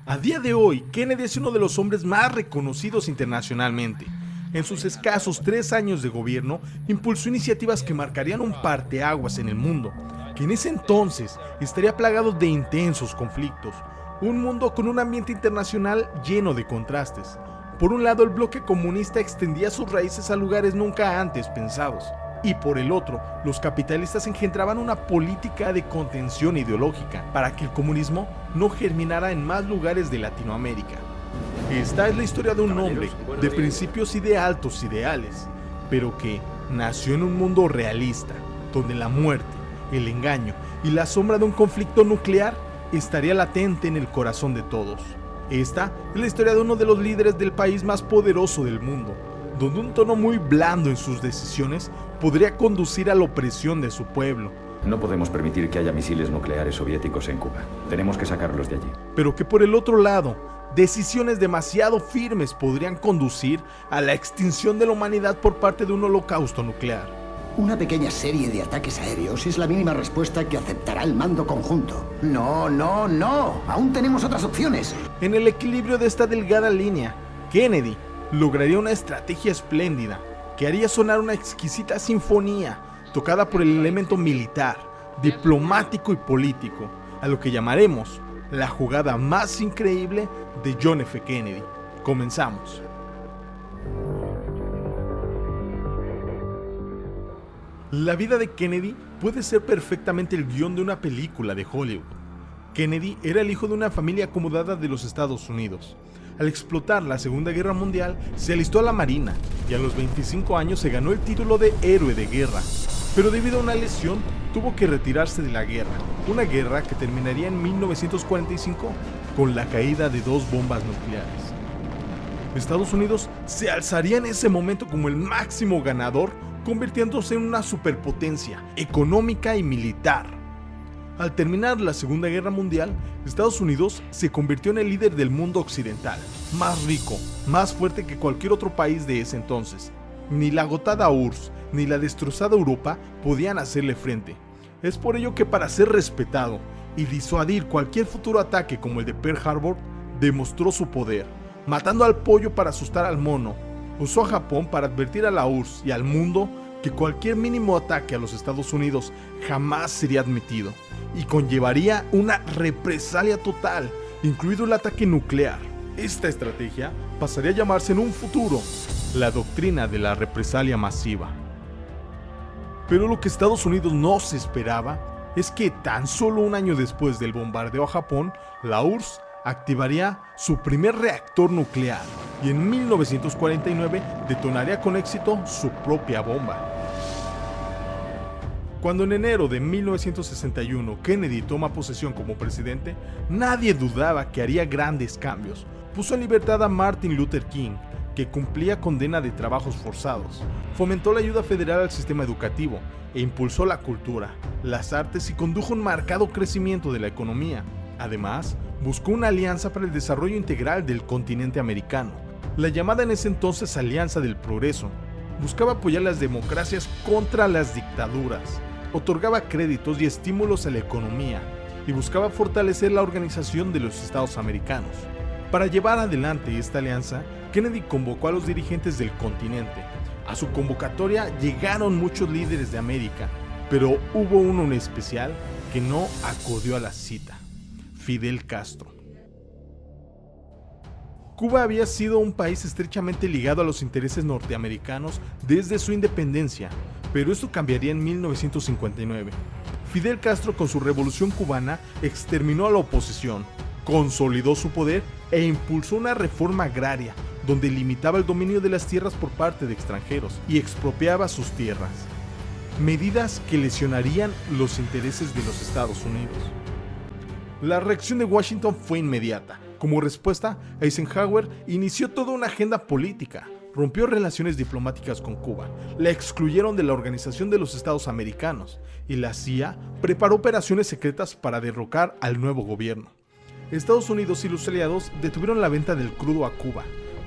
A día de hoy, Kennedy es uno de los hombres más reconocidos internacionalmente. En sus escasos 3 años de gobierno, impulsó iniciativas que marcarían un parteaguas en el mundo, que en ese entonces estaría plagado de intensos conflictos. Un mundo con un ambiente internacional lleno de contrastes. Por un lado, el bloque comunista extendía sus raíces a lugares nunca antes pensados. Y por el otro, los capitalistas engendraban una política de contención ideológica para que el comunismo no germinara en más lugares de Latinoamérica. Esta es la historia de un hombre de principios y de altos ideales, pero que nació en un mundo realista, donde la muerte, el engaño y la sombra de un conflicto nuclear estaría latente en el corazón de todos. Esta es la historia de uno de los líderes del país más poderoso del mundo, donde un tono muy blando en sus decisiones podría conducir a la opresión de su pueblo. No podemos permitir que haya misiles nucleares soviéticos en Cuba. Tenemos que sacarlos de allí. Pero que por el otro lado, decisiones demasiado firmes podrían conducir a la extinción de la humanidad por parte de un holocausto nuclear. Una pequeña serie de ataques aéreos es la mínima respuesta que aceptará el mando conjunto. No, no, no. Aún tenemos otras opciones. En el equilibrio de esta delgada línea, Kennedy lograría una estrategia espléndida que haría sonar una exquisita sinfonía tocada por el elemento militar, diplomático y político, a lo que llamaremos la jugada más increíble de John F. Kennedy. Comenzamos. La vida de Kennedy puede ser perfectamente el guión de una película de Hollywood. Kennedy era el hijo de una familia acomodada de los Estados Unidos. Al explotar la Segunda Guerra Mundial, se alistó a la Marina y a los 25 años se ganó el título de héroe de guerra. Pero debido a una lesión, tuvo que retirarse de la guerra. Una guerra que terminaría en 1945 con la caída de 2 bombas nucleares. Estados Unidos se alzaría en ese momento como el máximo ganador, convirtiéndose en una superpotencia económica y militar. Al terminar la Segunda Guerra Mundial, Estados Unidos se convirtió en el líder del mundo occidental, más rico, más fuerte que cualquier otro país de ese entonces. Ni la agotada URSS ni la destrozada Europa podían hacerle frente. Es por ello que para ser respetado y disuadir cualquier futuro ataque como el de Pearl Harbor, demostró su poder, matando al pollo para asustar al mono. Usó a Japón para advertir a la URSS y al mundo que cualquier mínimo ataque a los Estados Unidos jamás sería admitido y conllevaría una represalia total, incluido el ataque nuclear. Esta estrategia pasaría a llamarse en un futuro la doctrina de la represalia masiva. Pero lo que Estados Unidos no se esperaba es que tan solo un año después del bombardeo a Japón, la URSS activaría su primer reactor nuclear y en 1949 detonaría con éxito su propia bomba. Cuando en enero de 1961 Kennedy toma posesión como presidente, nadie dudaba que haría grandes cambios. Puso en libertad a Martin Luther King, que cumplía condena de trabajos forzados. Fomentó la ayuda federal al sistema educativo e impulsó la cultura, las artes y condujo un marcado crecimiento de la economía. Además, buscó una alianza para el desarrollo integral del continente americano, la llamada en ese entonces Alianza del Progreso. Buscaba apoyar las democracias contra las dictaduras, otorgaba créditos y estímulos a la economía y buscaba fortalecer la organización de los Estados americanos. Para llevar adelante esta alianza, Kennedy convocó a los dirigentes del continente. A su convocatoria llegaron muchos líderes de América, pero hubo uno en especial que no acudió a la cita: Fidel Castro. Cuba había sido un país estrechamente ligado a los intereses norteamericanos desde su independencia, pero esto cambiaría en 1959. Fidel Castro, con su revolución cubana, exterminó a la oposición, consolidó su poder e impulsó una reforma agraria donde limitaba el dominio de las tierras por parte de extranjeros y expropiaba sus tierras. Medidas que lesionarían los intereses de los Estados Unidos. La reacción de Washington fue inmediata. Como respuesta, Eisenhower inició toda una agenda política. Rompió relaciones diplomáticas con Cuba, la excluyeron de la Organización de los Estados Americanos y la CIA preparó operaciones secretas para derrocar al nuevo gobierno. Estados Unidos y los aliados detuvieron la venta del crudo a Cuba.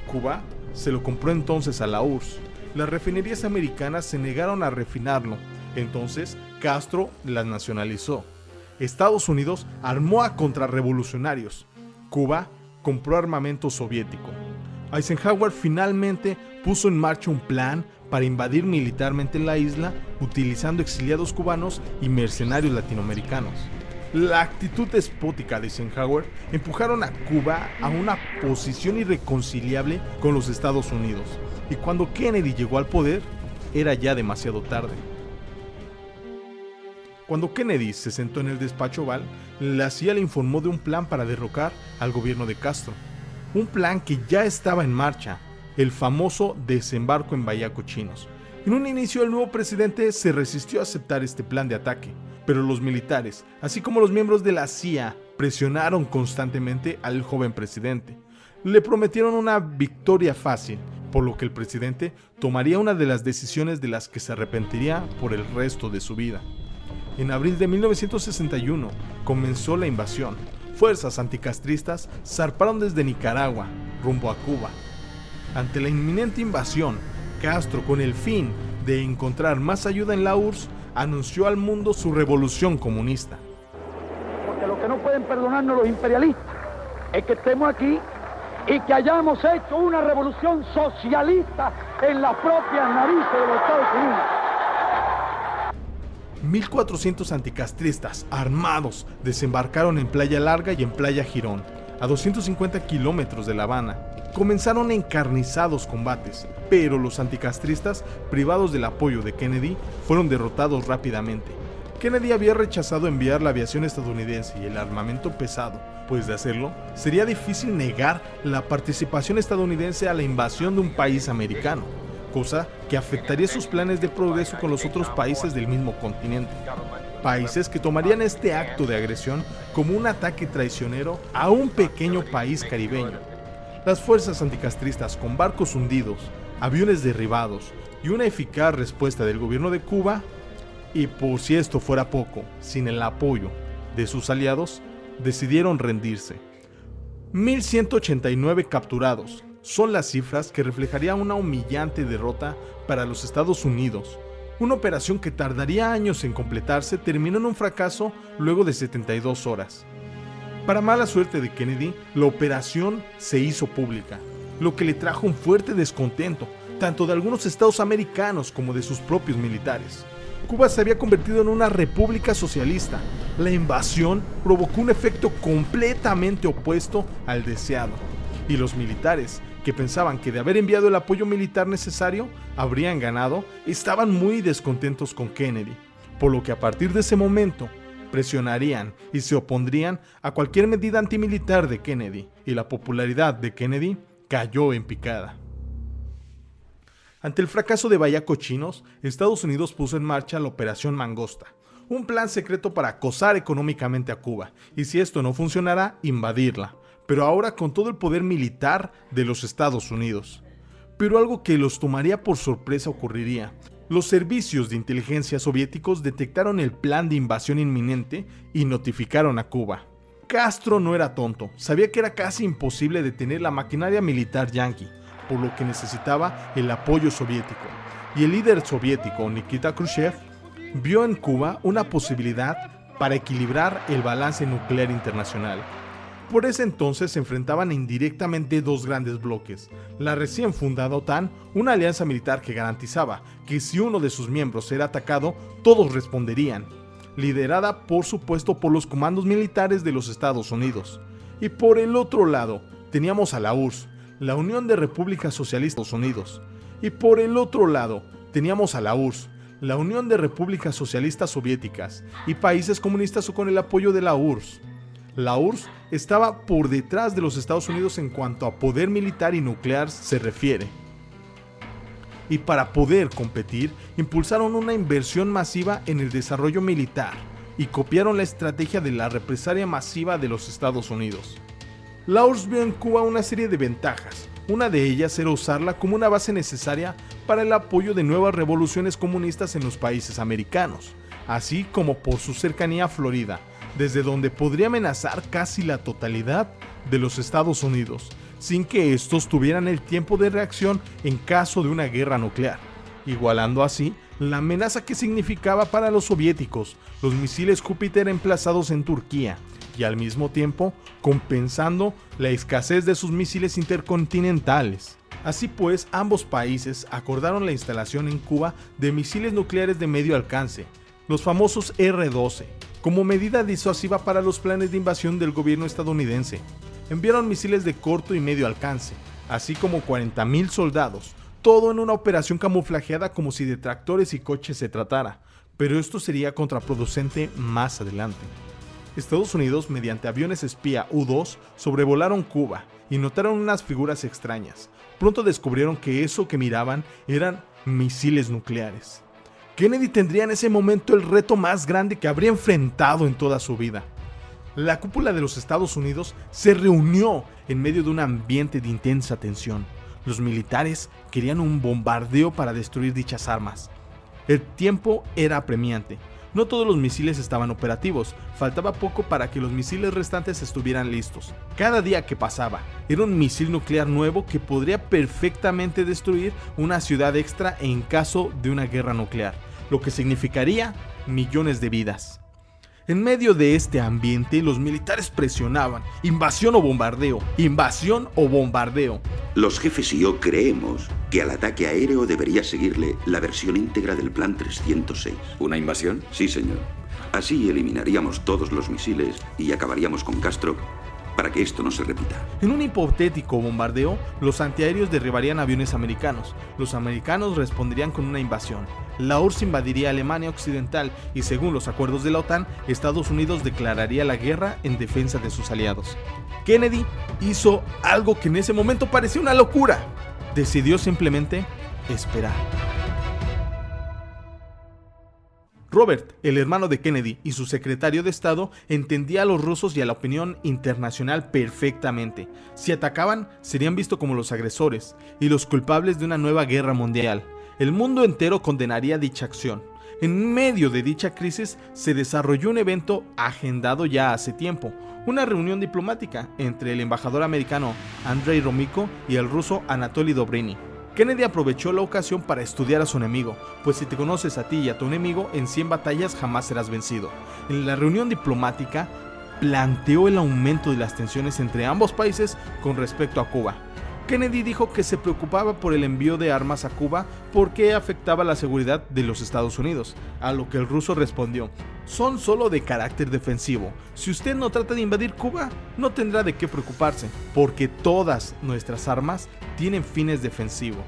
Cuba se lo compró entonces a la URSS. Las refinerías americanas se negaron a refinarlo. Entonces Castro las nacionalizó. Estados Unidos armó a contrarrevolucionarios. Cuba compró armamento soviético. Eisenhower finalmente puso en marcha un plan para invadir militarmente la isla utilizando exiliados cubanos y mercenarios latinoamericanos. La actitud despótica de Eisenhower empujaron a Cuba a una posición irreconciliable con los Estados Unidos, y cuando Kennedy llegó al poder, era ya demasiado tarde. Cuando Kennedy se sentó en el despacho Oval, la CIA le informó de un plan para derrocar al gobierno de Castro. Un plan que ya estaba en marcha, el famoso desembarco en Bayaco-Chinos. En un inicio, el nuevo presidente se resistió a aceptar este plan de ataque, pero los militares, así como los miembros de la CIA, presionaron constantemente al joven presidente. Le prometieron una victoria fácil, por lo que el presidente tomaría una de las decisiones de las que se arrepentiría por el resto de su vida. En abril de 1961 comenzó la invasión. Fuerzas anticastristas zarparon desde Nicaragua rumbo a Cuba. Ante la inminente invasión, Castro, con el fin de encontrar más ayuda en la URSS, anunció al mundo su revolución comunista. Porque lo que no pueden perdonarnos los imperialistas es que estemos aquí y que hayamos hecho una revolución socialista en las propias narices de los Estados Unidos. 1.400 anticastristas armados desembarcaron en Playa Larga y en Playa Girón, a 250 kilómetros de La Habana. Comenzaron encarnizados combates, pero los anticastristas, privados del apoyo de Kennedy, fueron derrotados rápidamente. Kennedy había rechazado enviar la aviación estadounidense y el armamento pesado, pues de hacerlo, sería difícil negar la participación estadounidense a la invasión de un país americano, cosa que afectaría sus planes de progreso con los otros países del mismo continente. Países que tomarían este acto de agresión como un ataque traicionero a un pequeño país caribeño. Las fuerzas anticastristas, con barcos hundidos, aviones derribados y una eficaz respuesta del gobierno de Cuba, y por si esto fuera poco, sin el apoyo de sus aliados, decidieron rendirse. 1.189 capturados son las cifras que reflejaría una humillante derrota para los Estados Unidos. Una operación que tardaría años en completarse terminó en un fracaso luego de 72 horas. Para mala suerte de Kennedy, la operación se hizo pública, lo que le trajo un fuerte descontento, tanto de algunos estados americanos como de sus propios militares. Cuba se había convertido en una república socialista. La invasión provocó un efecto completamente opuesto al deseado, y los militares, que pensaban que de haber enviado el apoyo militar necesario, habrían ganado, estaban muy descontentos con Kennedy, por lo que a partir de ese momento, presionarían y se opondrían a cualquier medida antimilitar de Kennedy, y la popularidad de Kennedy cayó en picada. Ante el fracaso de Bayaco-Chinos, Estados Unidos puso en marcha la Operación Mangosta, un plan secreto para acosar económicamente a Cuba, y si esto no funcionara, invadirla, pero ahora con todo el poder militar de los Estados Unidos. Pero algo que los tomaría por sorpresa ocurriría. Los servicios de inteligencia soviéticos detectaron el plan de invasión inminente y notificaron a Cuba. Castro no era tonto, sabía que era casi imposible detener la maquinaria militar yanqui, por lo que necesitaba el apoyo soviético. Y el líder soviético, Nikita Khrushchev, vio en Cuba una posibilidad para equilibrar el balance nuclear internacional. Por ese entonces se enfrentaban indirectamente dos grandes bloques: la recién fundada OTAN, una alianza militar que garantizaba que si uno de sus miembros era atacado, todos responderían, liderada por supuesto por los comandos militares de los Estados Unidos. Y por el otro lado, teníamos a la URSS, la Unión de Repúblicas Socialistas Unidos. Y por el otro lado, teníamos a la URSS, la Unión de Repúblicas Socialistas Soviéticas, y países comunistas con el apoyo de la URSS. La URSS estaba por detrás de los Estados Unidos en cuanto a poder militar y nuclear se refiere. Y para poder competir, impulsaron una inversión masiva en el desarrollo militar y copiaron la estrategia de la represalia masiva de los Estados Unidos. La URSS vio en Cuba una serie de ventajas. Una de ellas era usarla como una base necesaria para el apoyo de nuevas revoluciones comunistas en los países americanos, así como por su cercanía a Florida, desde donde podría amenazar casi la totalidad de los Estados Unidos, sin que estos tuvieran el tiempo de reacción en caso de una guerra nuclear, igualando así la amenaza que significaba para los soviéticos los misiles Júpiter emplazados en Turquía, y al mismo tiempo compensando la escasez de sus misiles intercontinentales. Así pues, ambos países acordaron la instalación en Cuba de misiles nucleares de medio alcance, los famosos R-12, como medida disuasiva para los planes de invasión del gobierno estadounidense. Enviaron misiles de corto y medio alcance, así como 40,000 soldados, todo en una operación camuflajeada como si de tractores y coches se tratara, pero esto sería contraproducente más adelante. Estados Unidos, mediante aviones espía U-2, sobrevolaron Cuba y notaron unas figuras extrañas. Pronto descubrieron que eso que miraban eran misiles nucleares. Kennedy tendría en ese momento el reto más grande que habría enfrentado en toda su vida. La cúpula de los Estados Unidos se reunió en medio de un ambiente de intensa tensión. Los militares querían un bombardeo para destruir dichas armas. El tiempo era apremiante. No todos los misiles estaban operativos, faltaba poco para que los misiles restantes estuvieran listos. Cada día que pasaba era un misil nuclear nuevo que podría perfectamente destruir una ciudad extra en caso de una guerra nuclear, lo que significaría millones de vidas. En medio de este ambiente, los militares presionaban: invasión o bombardeo, invasión o bombardeo. Los jefes y yo creemos que al ataque aéreo debería seguirle la versión íntegra del Plan 306. ¿Una invasión? Sí, señor. Así eliminaríamos todos los misiles y acabaríamos con Castro para que esto no se repita. En un hipotético bombardeo, los antiaéreos derribarían aviones americanos. Los americanos responderían con una invasión. La URSS invadiría Alemania Occidental y, según los acuerdos de la OTAN, Estados Unidos declararía la guerra en defensa de sus aliados. Kennedy hizo algo que en ese momento parecía una locura. Decidió simplemente esperar. Robert, el hermano de Kennedy y su secretario de Estado, entendía a los rusos y a la opinión internacional perfectamente. Si atacaban, serían vistos como los agresores y los culpables de una nueva guerra mundial. El mundo entero condenaría dicha acción. En medio de dicha crisis se desarrolló un evento agendado ya hace tiempo, una reunión diplomática entre el embajador americano Andrei Gromyko y el ruso Anatoly Dobrynin. Kennedy aprovechó la ocasión para estudiar a su enemigo, pues si te conoces a ti y a tu enemigo, en 100 batallas jamás serás vencido. En la reunión diplomática, planteó el aumento de las tensiones entre ambos países con respecto a Cuba. Kennedy dijo que se preocupaba por el envío de armas a Cuba porque afectaba la seguridad de los Estados Unidos, a lo que el ruso respondió: son solo de carácter defensivo. Si usted no trata de invadir Cuba, no tendrá de qué preocuparse, porque todas nuestras armas tienen fines defensivos.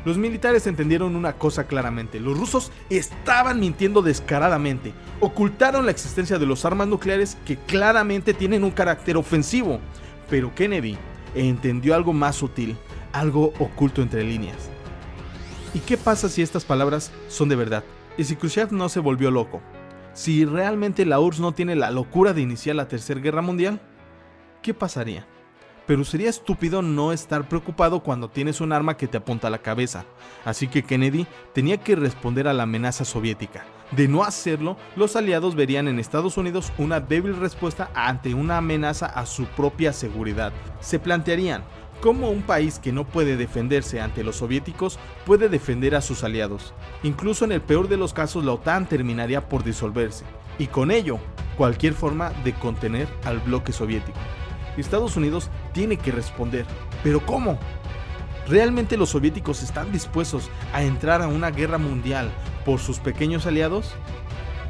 Los militares entendieron una cosa claramente: los rusos estaban mintiendo descaradamente. Ocultaron la existencia de las armas nucleares que claramente tienen un carácter ofensivo. Pero Kennedy entendió algo más sutil, algo oculto entre líneas. ¿Y qué pasa si estas palabras son de verdad? ¿Y si Khrushchev no se volvió loco? Si realmente la URSS no tiene la locura de iniciar la Tercera Guerra Mundial, ¿qué pasaría? Pero sería estúpido no estar preocupado cuando tienes un arma que te apunta a la cabeza. Así que Kennedy tenía que responder a la amenaza soviética. De no hacerlo, los aliados verían en Estados Unidos una débil respuesta ante una amenaza a su propia seguridad. Se plantearían: ¿cómo un país que no puede defenderse ante los soviéticos puede defender a sus aliados? Incluso en el peor de los casos, la OTAN terminaría por disolverse, y con ello, cualquier forma de contener al bloque soviético. Estados Unidos tiene que responder. ¿Pero cómo? ¿Realmente los soviéticos están dispuestos a entrar a una guerra mundial por sus pequeños aliados?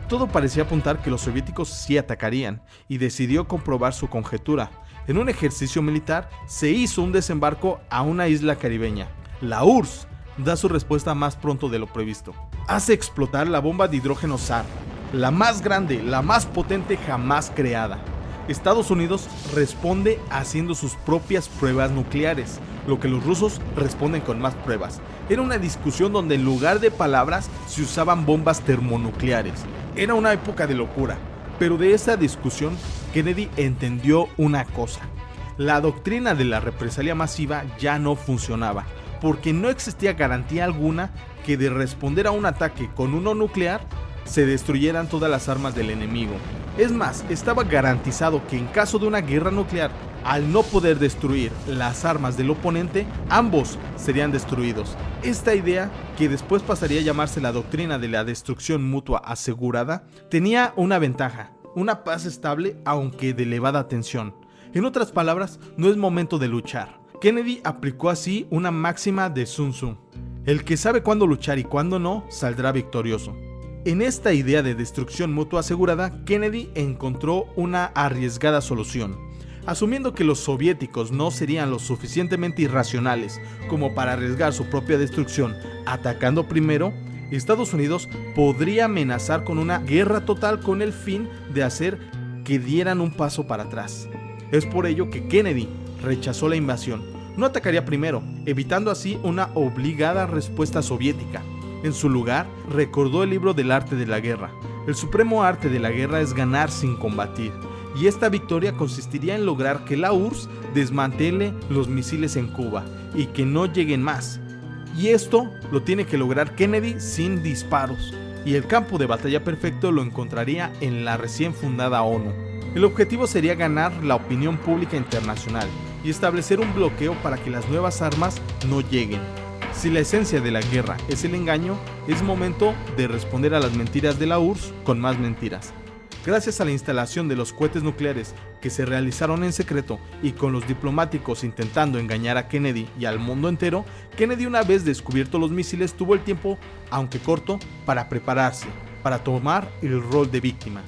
Todo parecía apuntar que los soviéticos sí atacarían, y decidió comprobar su conjetura. En un ejercicio militar se hizo un desembarco a una isla caribeña. La URSS da su respuesta más pronto de lo previsto. Hace explotar la bomba de hidrógeno SAR, la más grande, la más potente jamás creada. Estados Unidos responde haciendo sus propias pruebas nucleares, lo que los rusos responden con más pruebas. Era una discusión donde en lugar de palabras se usaban bombas termonucleares. Era una época de locura, pero de esa discusión Kennedy entendió una cosa: la doctrina de la represalia masiva ya no funcionaba, porque no existía garantía alguna que de responder a un ataque con uno nuclear se destruyeran todas las armas del enemigo. Es más, estaba garantizado que en caso de una guerra nuclear, al no poder destruir las armas del oponente, ambos serían destruidos. Esta idea, que después pasaría a llamarse la doctrina de la destrucción mutua asegurada, tenía una ventaja: una paz estable aunque de elevada tensión. En otras palabras, no es momento de luchar. Kennedy aplicó así una máxima de Sun Tzu: el que sabe cuándo luchar y cuándo no, saldrá victorioso. En esta idea de destrucción mutua asegurada, Kennedy encontró una arriesgada solución. Asumiendo que los soviéticos no serían lo suficientemente irracionales como para arriesgar su propia destrucción atacando primero, Estados Unidos podría amenazar con una guerra total con el fin de hacer que dieran un paso para atrás. Es por ello que Kennedy rechazó la invasión. No atacaría primero, evitando así una obligada respuesta soviética. En su lugar, recordó el libro del arte de la guerra. El supremo arte de la guerra es ganar sin combatir, y esta victoria consistiría en lograr que la URSS desmantele los misiles en Cuba y que no lleguen más. Y esto lo tiene que lograr Kennedy sin disparos, y el campo de batalla perfecto lo encontraría en la recién fundada ONU. El objetivo sería ganar la opinión pública internacional y establecer un bloqueo para que las nuevas armas no lleguen. Si la esencia de la guerra es el engaño, es momento de responder a las mentiras de la URSS con más mentiras. Gracias a la instalación de los cohetes nucleares que se realizaron en secreto y con los diplomáticos intentando engañar a Kennedy y al mundo entero, Kennedy, una vez descubiertos los misiles, tuvo el tiempo, aunque corto, para prepararse, para tomar el rol de víctima.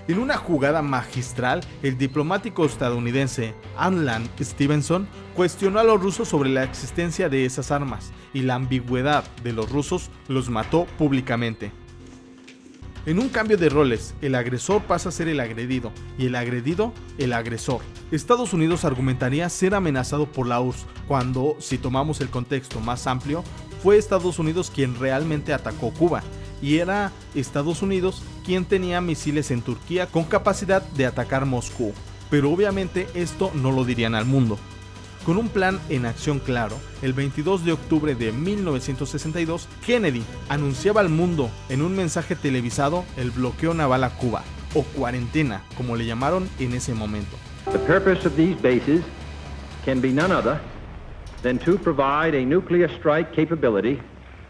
En una jugada magistral, el diplomático estadounidense Alan Stevenson cuestionó a los rusos sobre la existencia de esas armas, y la ambigüedad de los rusos los mató públicamente. En un cambio de roles, el agresor pasa a ser el agredido y el agredido el agresor. Estados Unidos argumentaría ser amenazado por la URSS cuando, si tomamos el contexto más amplio, fue Estados Unidos quien realmente atacó Cuba, y era Estados Unidos quien tenía misiles en Turquía con capacidad de atacar Moscú, pero obviamente esto no lo dirían al mundo. Con un plan en acción claro, el 22 de octubre de 1962, Kennedy anunciaba al mundo en un mensaje televisado el bloqueo naval a Cuba, o cuarentena, como le llamaron en ese momento. The purpose of these bases can be none other than to provide a nuclear strike capability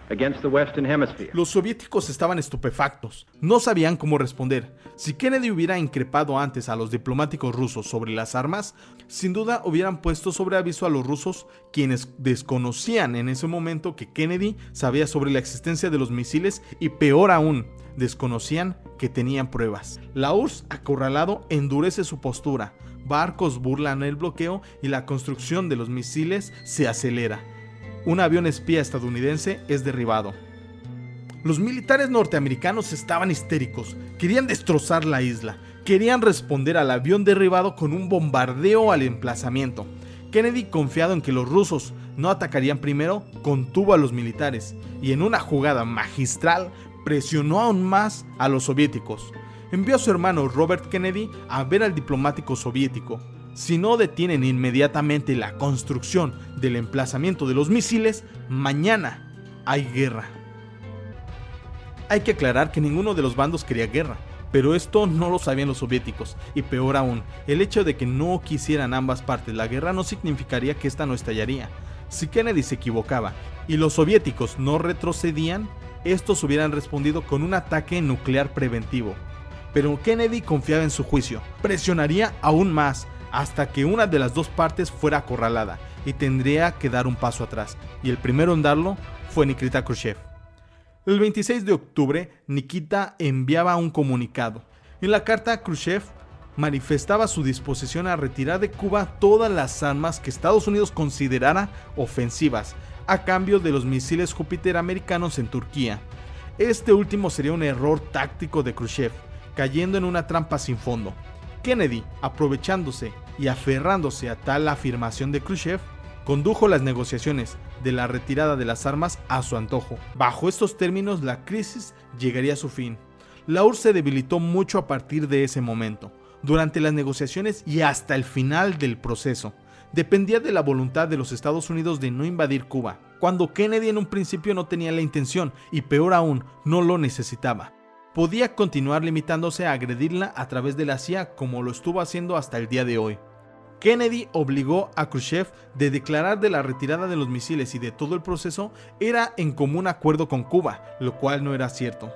against the Western Hemisphere. Los soviéticos estaban estupefactos, no sabían cómo responder. Si Kennedy hubiera increpado antes a los diplomáticos rusos sobre las armas, sin duda hubieran puesto sobre aviso a los rusos, quienes desconocían en ese momento que Kennedy sabía sobre la existencia de los misiles y, peor aún, desconocían que tenían pruebas. La URSS, acorralado, endurece su postura, barcos burlan el bloqueo y la construcción de los misiles se acelera. Un avión espía estadounidense es derribado. Los militares norteamericanos estaban histéricos, querían destrozar la isla, querían responder al avión derribado con un bombardeo al emplazamiento. Kennedy, confiado en que los rusos no atacarían primero, contuvo a los militares y en una jugada magistral presionó aún más a los soviéticos. Envió a su hermano Robert Kennedy a ver al diplomático soviético. Si no detienen inmediatamente la construcción del emplazamiento de los misiles, mañana hay guerra. Hay que aclarar que ninguno de los bandos quería guerra, pero esto no lo sabían los soviéticos, y peor aún, el hecho de que no quisieran ambas partes la guerra no significaría que esta no estallaría. Si Kennedy se equivocaba y los soviéticos no retrocedían, estos hubieran respondido con un ataque nuclear preventivo. Pero Kennedy confiaba en su juicio, presionaría aún más hasta que una de las dos partes fuera acorralada y tendría que dar un paso atrás, y el primero en darlo fue Nikita Khrushchev. El 26 de octubre, Nikita enviaba un comunicado. En la carta, Khrushchev manifestaba su disposición a retirar de Cuba todas las armas que Estados Unidos considerara ofensivas, a cambio de los misiles Júpiter americanos en Turquía. Este último sería un error táctico de Khrushchev, cayendo en una trampa sin fondo. Kennedy, aprovechándose y aferrándose a tal afirmación de Khrushchev, condujo las negociaciones de la retirada de las armas a su antojo. Bajo estos términos, la crisis llegaría a su fin. La URSS se debilitó mucho a partir de ese momento. Durante las negociaciones y hasta el final del proceso, dependía de la voluntad de los Estados Unidos de no invadir Cuba, cuando Kennedy en un principio no tenía la intención y, peor aún, no lo necesitaba. Podía continuar limitándose a agredirla a través de la CIA como lo estuvo haciendo hasta el día de hoy. Kennedy obligó a Khrushchev de declarar de la retirada de los misiles y de todo el proceso era en común acuerdo con Cuba, lo cual no era cierto,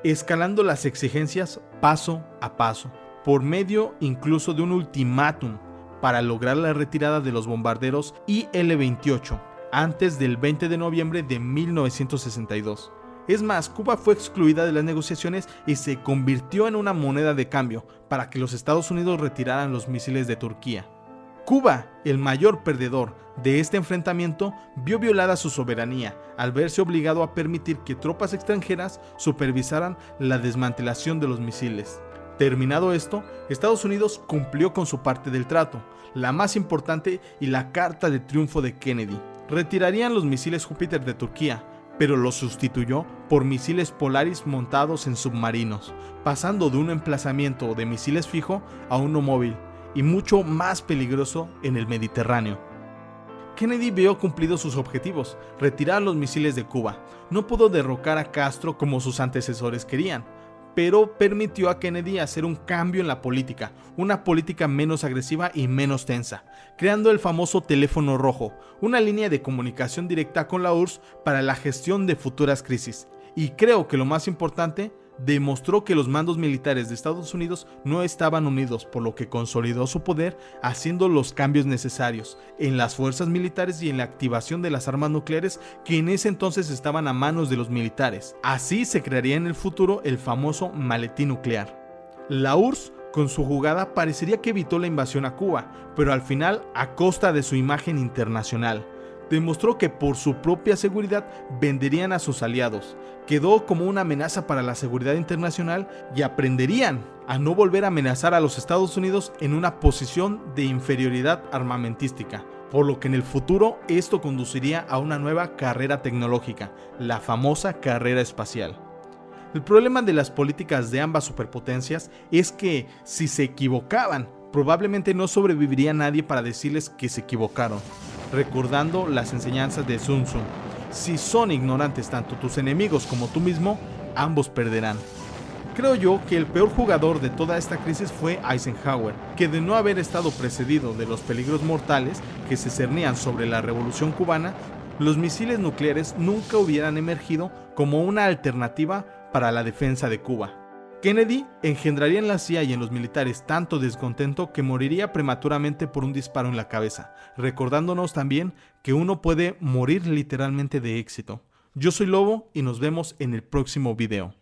escalando las exigencias paso a paso. por medio incluso de un ultimátum para lograr la retirada de los bombarderos IL-28 antes del 20 de noviembre de 1962. Es más, Cuba fue excluida de las negociaciones y se convirtió en una moneda de cambio para que los Estados Unidos retiraran los misiles de Turquía. Cuba, el mayor perdedor de este enfrentamiento, vio violada su soberanía al verse obligado a permitir que tropas extranjeras supervisaran la desmantelación de los misiles. Terminado esto, Estados Unidos cumplió con su parte del trato, la más importante y la carta de triunfo de Kennedy. Retirarían los misiles Júpiter de Turquía, pero los sustituyó por misiles Polaris montados en submarinos, pasando de un emplazamiento de misiles fijo a uno móvil y mucho más peligroso en el Mediterráneo. Kennedy vio cumplidos sus objetivos, retirar los misiles de Cuba. No pudo derrocar a Castro como sus antecesores querían, pero permitió a Kennedy hacer un cambio en la política, una política menos agresiva y menos tensa, creando el famoso teléfono rojo, una línea de comunicación directa con la URSS para la gestión de futuras crisis. Y creo que lo más importante, demostró que los mandos militares de Estados Unidos no estaban unidos, por lo que consolidó su poder haciendo los cambios necesarios en las fuerzas militares y en la activación de las armas nucleares que en ese entonces estaban a manos de los militares. Así se crearía en el futuro el famoso maletín nuclear. La URSS con su jugada parecería que evitó la invasión a Cuba, pero al final a costa de su imagen internacional. Demostró que por su propia seguridad venderían a sus aliados, quedó como una amenaza para la seguridad internacional y aprenderían a no volver a amenazar a los Estados Unidos en una posición de inferioridad armamentística, por lo que en el futuro esto conduciría a una nueva carrera tecnológica, la famosa carrera espacial. El problema de las políticas de ambas superpotencias es que si se equivocaban, probablemente no sobreviviría nadie para decirles que se equivocaron. Recordando las enseñanzas de Sun Tzu, si son ignorantes tanto tus enemigos como tú mismo, ambos perderán. Creo yo que el peor jugador de toda esta crisis fue Eisenhower, que de no haber estado precedido de los peligros mortales que se cernían sobre la revolución cubana, los misiles nucleares nunca hubieran emergido como una alternativa para la defensa de Cuba. Kennedy engendraría en la CIA y en los militares tanto descontento que moriría prematuramente por un disparo en la cabeza, recordándonos también que uno puede morir literalmente de éxito. Yo soy Lobo y nos vemos en el próximo video.